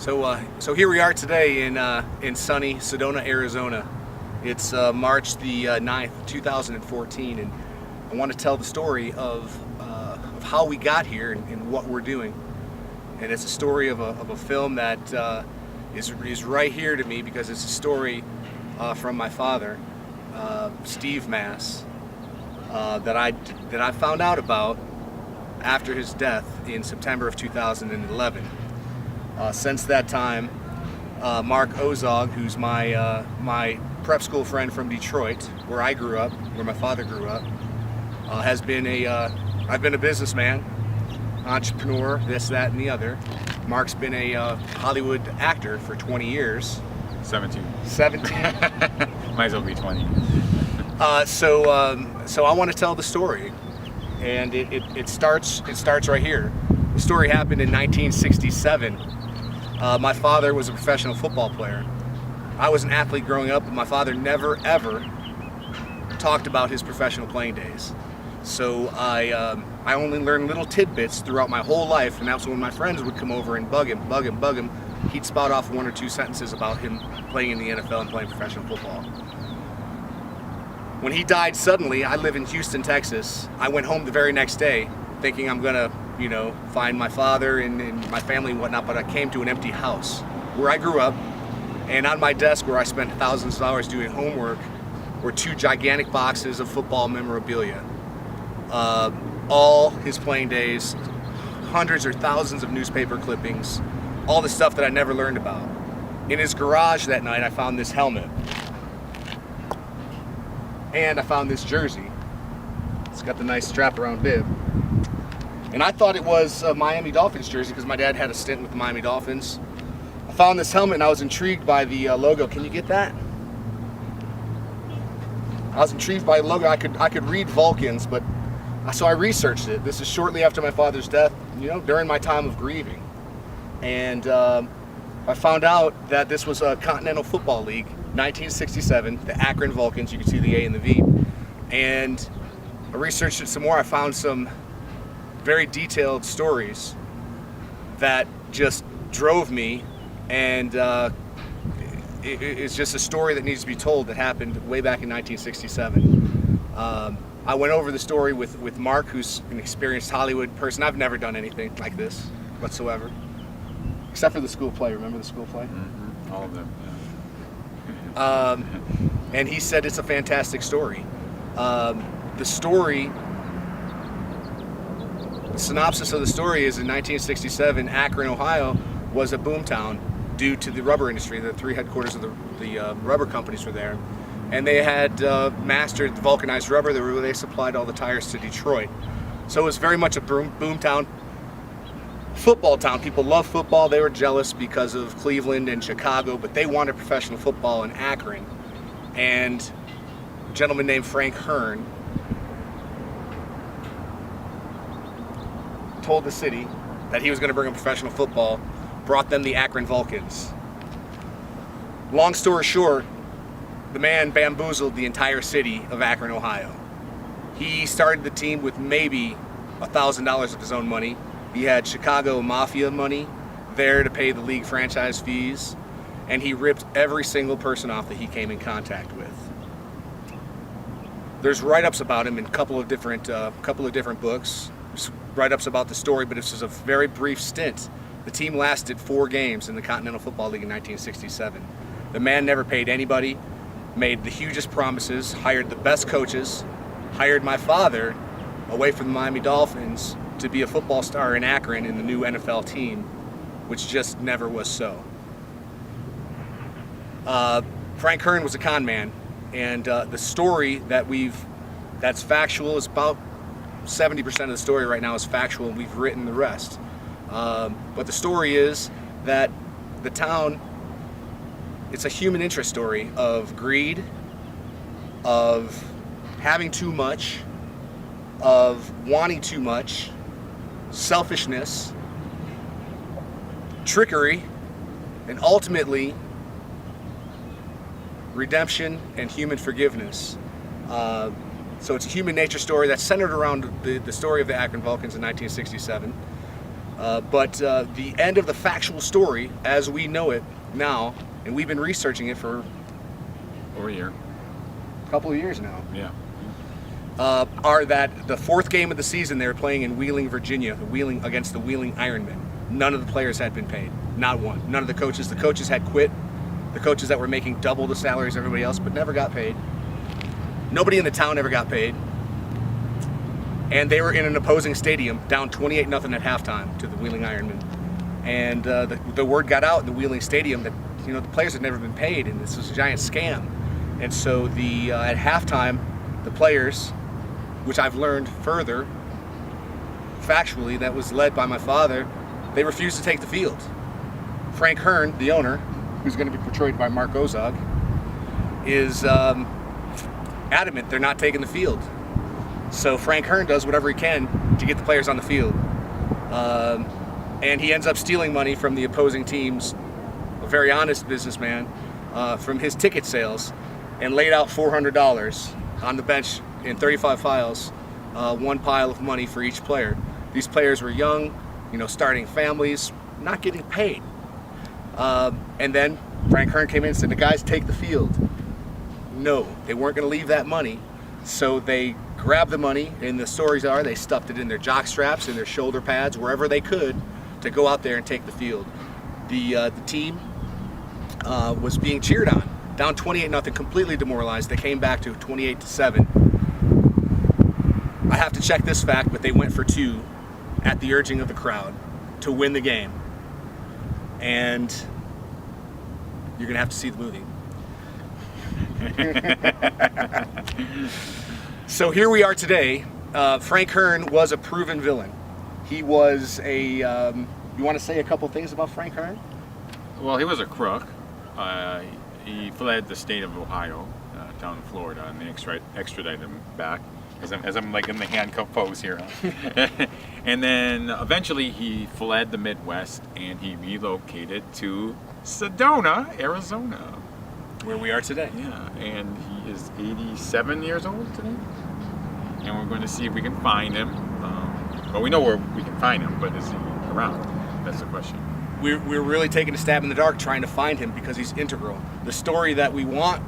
So here we are today in sunny Sedona, Arizona. It's March the 9th, 2014, and I want to tell the story of how we got here and what we're doing. And it's a story of a film that is right here to me because it's a story from my father, Steve Mass, that I found out about after his death in September of 2011. Since that time, Mark Ozog, who's my prep school friend from Detroit, where I grew up, where my father grew up, has been I've been a businessman, entrepreneur, this, that, and the other. Mark's been a Hollywood actor for 20 years. 17. 17? Might as well be 20. So I want to tell the story, and it starts right here. The story happened in 1967. My father was a professional football player. I was an athlete growing up, but my father never ever talked about his professional playing days. So I only learned little tidbits throughout my whole life, and that's when my friends would come over and bug him. He'd spout off one or two sentences about him playing in the NFL and playing professional football. When he died suddenly, I live in Houston, Texas. I went home the very next day thinking I'm gonna, find my father and my family and whatnot, but I came to an empty house where I grew up, and on my desk where I spent thousands of dollars doing homework were two gigantic boxes of football memorabilia. All his playing days, hundreds or thousands of newspaper clippings, all the stuff that I never learned about. In his garage that night, I found this helmet. And I found this jersey. It's got the nice strap around bib. And I thought it was a Miami Dolphins jersey because my dad had a stint with the Miami Dolphins. I found this helmet and I was intrigued by the logo. Can you get that? I was intrigued by the logo. I could read Vulcans, but so I researched it. This is shortly after my father's death, during my time of grieving. And I found out that this was a Continental Football League, 1967, the Akron Vulcans. You can see the A and the V. And I researched it some more. I found some very detailed stories that just drove me, and it's just a story that needs to be told that happened way back in 1967. I went over the story with Mark, who's an experienced Hollywood person. I've never done anything like this whatsoever, except for the school play. Remember the school play? Mm-hmm. All of them. Yeah. And he said it's a fantastic story. The synopsis of the story is in 1967, Akron, Ohio was a boomtown due to the rubber industry. The three headquarters of the rubber companies were there. And they had mastered the vulcanized rubber. They supplied all the tires to Detroit. So it was very much a boomtown, football town. People love football. They were jealous because of Cleveland and Chicago, but they wanted professional football in Akron. And a gentleman named Frank Hurn told the city that he was going to bring them professional football, brought them the Akron Vulcans. Long story short, the man bamboozled the entire city of Akron, Ohio. He started the team with maybe $1,000 of his own money. He had Chicago Mafia money there to pay the league franchise fees, and he ripped every single person off that he came in contact with. There's write-ups about him in a couple of different books. There's write-ups about the story, but this is a very brief stint. The team lasted 4 games in the Continental Football League in 1967. The man never paid anybody, made the hugest promises, hired the best coaches, hired my father away from the Miami Dolphins to be a football star in Akron in the new NFL team, which just never was so. Frank Hurn was a con man, and the story that's factual is about 70% of the story right now is factual, and we've written the rest. But the story is that the town, it's a human interest story of greed, of having too much, of wanting too much, selfishness, trickery, and ultimately redemption and human forgiveness. So it's a human nature story that's centered around the story of the Akron Vulcans in 1967. But the end of the factual story, as we know it now, and we've been researching it for Over a year. a couple of years now, Yeah. are that the fourth game of the season they were playing in Wheeling, Virginia, against the Wheeling Ironmen. None of the players had been paid. Not one. None of the coaches. The coaches had quit. The coaches that were making double the salaries of everybody else, but never got paid. Nobody in the town ever got paid. And they were in an opposing stadium, down 28-0 at halftime to the Wheeling Ironmen. And the word got out in the Wheeling Stadium that the players had never been paid, and this was a giant scam. And so at halftime, the players, which I've learned further, factually, that was led by my father, they refused to take the field. Frank Hurn, the owner, who's going to be portrayed by Mark Ozog, is adamant they're not taking the field. So Frank Hurn does whatever he can to get the players on the field. And he ends up stealing money from the opposing teams, a very honest businessman, from his ticket sales, and laid out $400 on the bench in 35 files, one pile of money for each player. These players were young, starting families, not getting paid. And then Frank Hurn came in and said, the guys take the field. No, they weren't going to leave that money. So they grabbed the money, and the stories are they stuffed it in their jock straps, in their shoulder pads, wherever they could, to go out there and take the field. The team was being cheered on. Down 28-0, completely demoralized. They came back to 28-7. I have to check this fact, but they went for two at the urging of the crowd to win the game. And you're going to have to see the movie. So here we are today. Frank Hurn was a proven villain. He was you want to say a couple things about Frank Hurn? Well, he was a crook. He fled the state of Ohio down in Florida, and they extradited him back. As I'm like in the handcuff pose here. And then eventually he fled the Midwest and he relocated to Sedona, Arizona. Where we are today. Yeah, and he is 87 years old today. And we're going to see if we can find him. Well, we know where we can find him, but is he around? That's the question. We're really taking a stab in the dark trying to find him because he's integral. The story that we want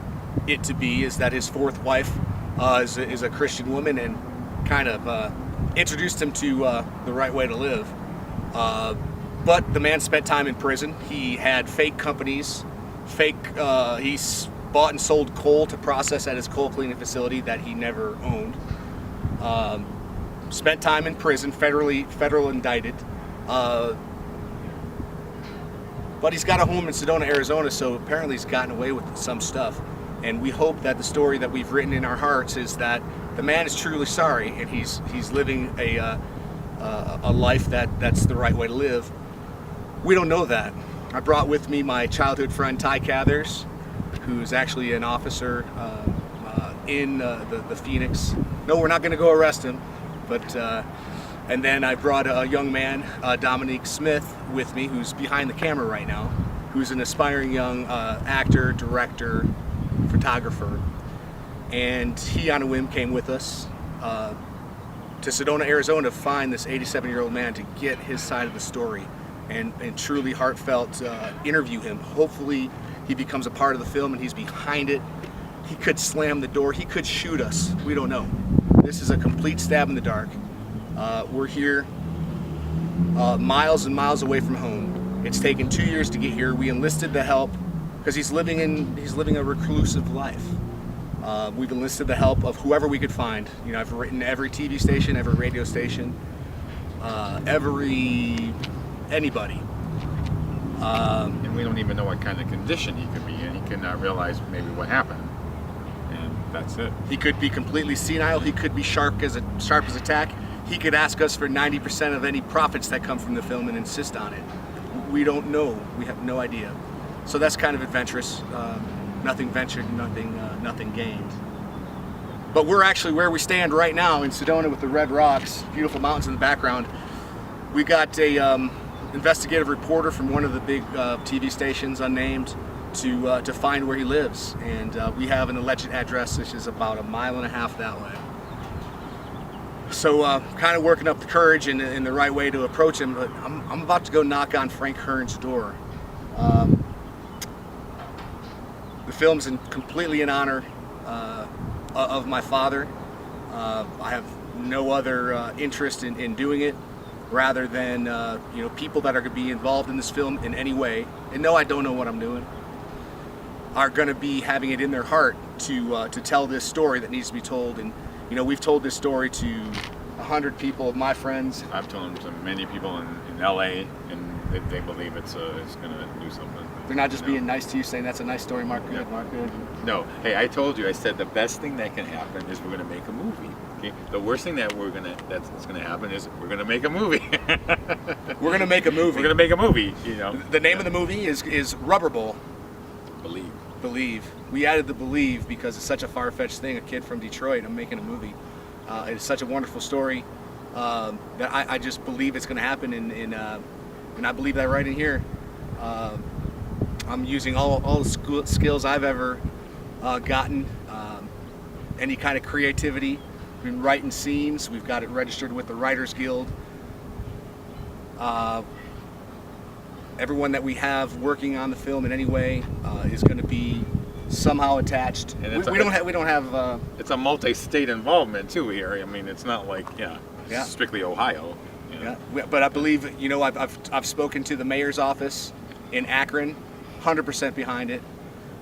it to be is that his fourth wife is a Christian woman and kind of introduced him to the right way to live. But the man spent time in prison. He had fake companies, he bought and sold coal to process at his coal cleaning facility that he never owned. Spent time in prison, federal indicted. But he's got a home in Sedona, Arizona, so apparently he's gotten away with some stuff. And we hope that the story that we've written in our hearts is that the man is truly sorry, and he's living a life that's the right way to live. We don't know that. I brought with me my childhood friend Ty Cathers, who's actually an officer in the Phoenix. No, we're not going to go arrest him, but and then I brought a young man, Dominique Smith, with me, who's behind the camera right now, who's an aspiring young actor, director, photographer, and he on a whim came with us to Sedona, Arizona to find this 87-year-old man to get his side of the story and truly heartfelt interview him. Hopefully he becomes a part of the film and he's behind it. He could slam the door, he could shoot us, we don't know. This is a complete stab in the dark. We're here miles and miles away from home. It's taken 2 years to get here. We enlisted the help because he's living a reclusive life. We've enlisted the help of whoever we could find. I've written every TV station, every radio station, anybody. And we don't even know what kind of condition he could be in. He could not realize maybe what happened, and that's it. He could be completely senile. He could be sharp as a tack. He could ask us for 90% of any profits that come from the film and insist on it. We don't know. We have no idea. So that's kind of adventurous. Nothing ventured, nothing gained. But we're actually where we stand right now in Sedona with the red rocks, beautiful mountains in the background. We got a investigative reporter from one of the big TV stations, unnamed, to find where he lives. And we have an alleged address which is about 1.5 miles that way. So kind of working up the courage and the right way to approach him. But I'm about to go knock on Frank Hurn's door. The film's completely in honor of my father. I have no other interest in doing it, rather than people that are going to be involved in this film in any way, and no, I don't know what I'm doing, are going to be having it in their heart to tell this story that needs to be told. And we've told this story to 100 people of my friends. I've told them to many people in LA, and they believe it's going to do something. They're not just being nice to you, saying that's a nice story, Mark. Good, Mark. Good. No, hey, I told you. I said the best thing that can happen is we're going to make a movie. Okay, the worst thing that's going to happen is we're going to make a movie. We're going to make a movie. We're going to make a movie. The name of the movie is Rubber Bowl. Believe. We added the believe because it's such a far-fetched thing. A kid from Detroit, I'm making a movie. It's such a wonderful story that I just believe it's going to happen, and I believe that right in here. I'm using all the skills I've ever gotten, any kind of creativity. We've been writing scenes. We've got it registered with the Writers Guild. Everyone that we have working on the film in any way is going to be somehow attached. And we don't have. It's a multi-state involvement too here. I mean, it's not like strictly Ohio. Yeah, but I believe I've spoken to the mayor's office in Akron, 100% behind it.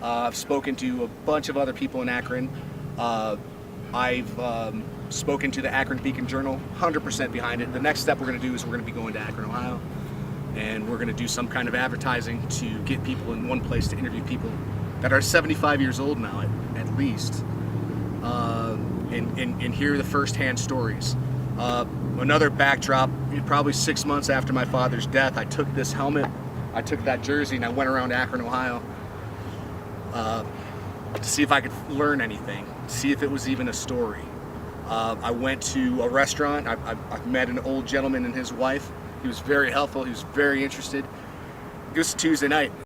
I've spoken to a bunch of other people in Akron. I've spoken to the Akron Beacon Journal, 100% behind it. The next step we're going to do is we're going to be going to Akron, Ohio, and we're going to do some kind of advertising to get people in one place to interview people that are 75 years old now, at least, and hear the first-hand stories. Another backdrop, probably 6 months after my father's death, I took this helmet, I took that jersey, and I went around Akron, Ohio to see if I could learn anything, see if it was even a story. I went to a restaurant. I met an old gentleman and his wife. He was very helpful. He was very interested. It was Tuesday night.